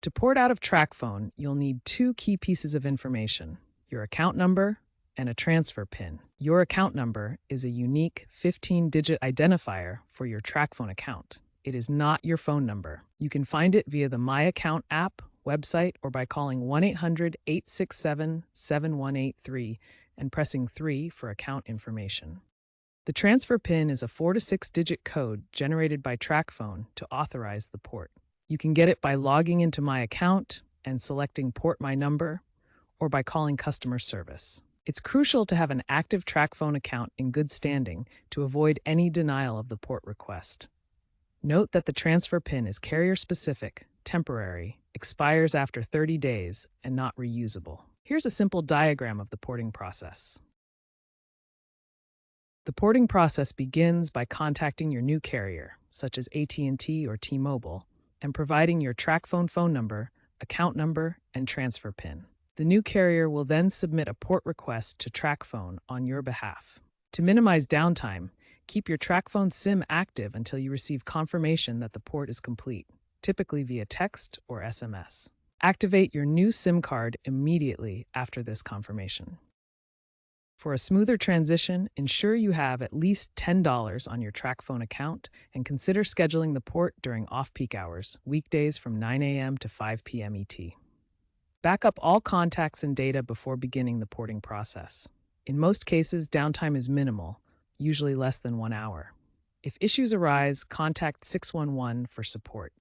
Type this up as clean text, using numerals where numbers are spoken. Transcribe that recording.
To port out of Tracfone, you'll need two key pieces of information: your account number and a transfer PIN. Your account number is a unique 15-digit identifier for your Tracfone account. It is not your phone number. You can find it via the My Account app, website, or by calling 1-800-867-7183 and pressing 3 for account information. The transfer PIN is a 4 to 6-digit code generated by Tracfone to authorize the port. You can get it by logging into My Account and selecting Port My Number, or by calling customer service. It's crucial to have an active Tracfone account in good standing to avoid any denial of the port request. Note that the transfer PIN is carrier-specific, temporary, expires after 30 days, and not reusable. Here's a simple diagram of the porting process. The porting process begins by contacting your new carrier, such as AT&T or T-Mobile, and providing your Tracfone phone number, account number, and transfer PIN. The new carrier will then submit a port request to Tracfone on your behalf. To minimize downtime, keep your Tracfone SIM active until you receive confirmation that the port is complete, typically via text or SMS. Activate your new SIM card immediately after this confirmation. For a smoother transition, ensure you have at least $10 on your Tracfone account and consider scheduling the port during off-peak hours, weekdays from 9 a.m. to 5 p.m. ET. Back up all contacts and data before beginning the porting process. In most cases, downtime is minimal, usually less than 1 hour. If issues arise, contact 611 for support.